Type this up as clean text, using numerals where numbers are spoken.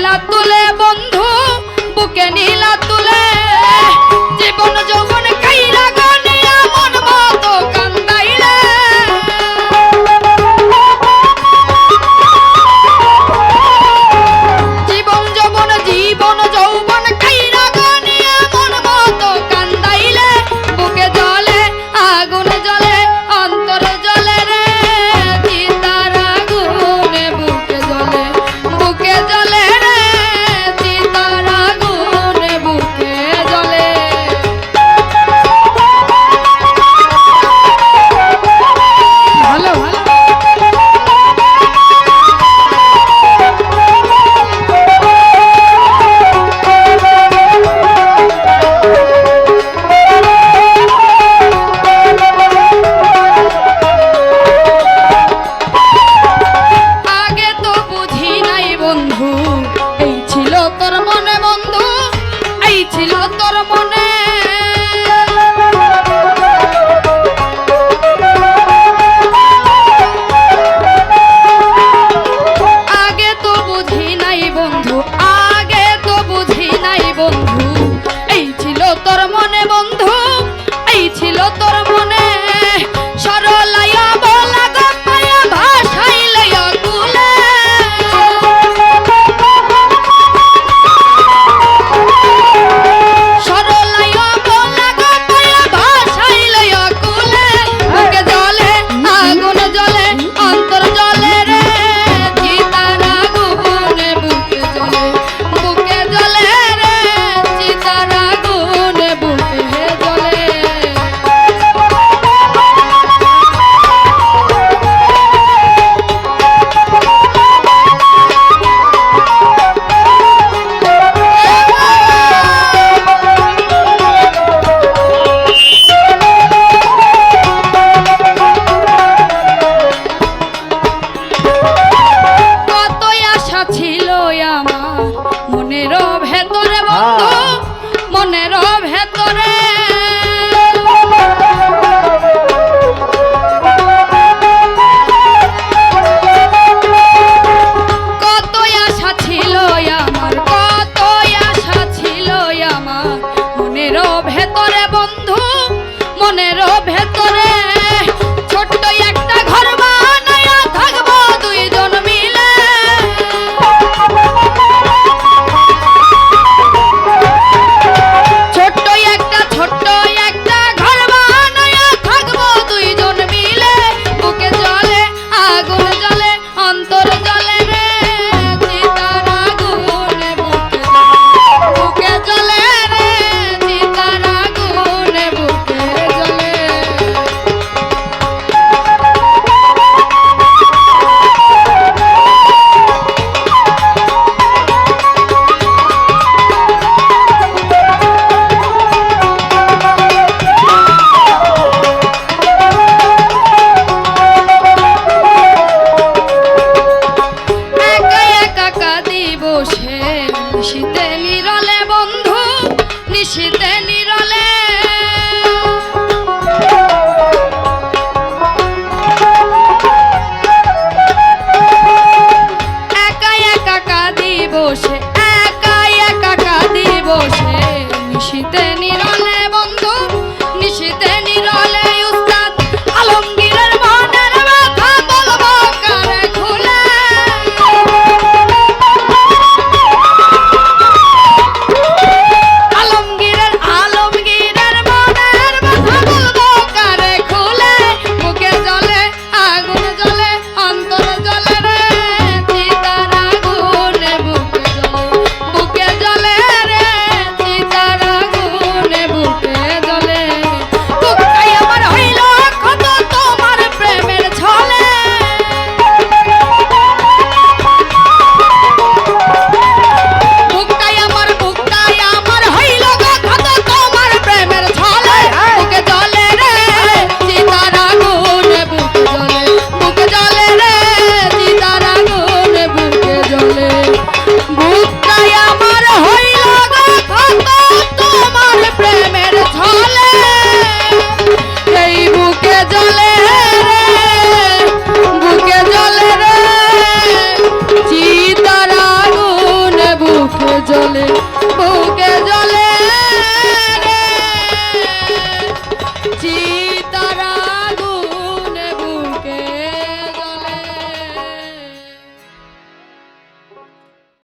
নীলা তুলে বন্ধু বুকে নীলা তুলে জীবন যৌবন কাইরা গানিয়া মন মতো কান্দাইলে জীবন যৌবন কাইরা গানিয়া মন মতো কান্দাইলে বুকে জ্বলে আগুন জ্বলে অন্তর জ্বলে রে চিতার আগুনে বুকে জ্বলে রে চিতার আগুনে বুকে জ্বলে। ভালো ভালো আগে তো বুঝি নাই বন্ধু এই ছিল তোর মনে বন্ধু এই ছিল তোর মনে আগে তো বুঝি নাই বন্ধু আগে তো বুঝি নাই বন্ধু এই ছিল তোর মনে বন্ধু এই ছিল তোর মনে সরলাইয়া বলা গপায়া ভাষাইলাইয়া তুলে সরলাইয়া বলা গপায়া ভাষাইলাইয়া কুলে বুকে জ্বলে আগুন জ্বলে অন্তর জ্বলে রে চিতার আগুনে বুকে জ্বলে রে চিতার আগুনে বুকে জ্বলে। কতই আশা ছিল আমার মনের ভেতরে বন্ধু মনের ভেতরে কতই আশা ছিল আমার কতই আশা ছিল আমার মনের ভেতরে বন্ধু মনের ভেতরে ছোট্ট একটা ঘর বানায়া থাকবো দুইজন মিলে ছোট্ট একটা ঘর বানায়া থাকবো দুইজন মিলে বুকে জ্বলে আগুন জ্বলে অন্তর জ্বলে রে চিতার আগুনে বুকে জ্বলে রে চিতার আগুনে বুকে জ্বলে। একা একা কাঁদি বসে নিশীতে নিরলে বন্ধু নিশীতে নিরলে একা একা কাঁদি বসে একা একা কাঁদি বসে নিশীতে নিরলে বন্ধু নিশীতে নিরলে উস্তাদ আলমগীরের মনের ব্যথা বলবো কারে খুলে আলমগীরের মনের ব্যথা বলবো কারে খুলে বুকে জ্বলে আগুন জ্বলে অন্তর জ্বলে রে চিতার আগুনে বুকে জ্বলে রে চিতার আগুনে বুকে জ্বলে। বুকটাই আমার হইল ক্ষত তোমার প্রেমের ছলে বুকটাই আমার হইল ক্ষত তোমার প্রেমের ছলে বুকে জ্বলে রে চিতার আগুনে বুকে জ্বলে রে চিতার আগুনে বুকে জ্বলে বুকটাই আমার হইল ক্ষত তোমার প্রেমের ছলে এই বুকে জ্বলে রে বুকে জ্বলে রে চিতার আগুনে জলে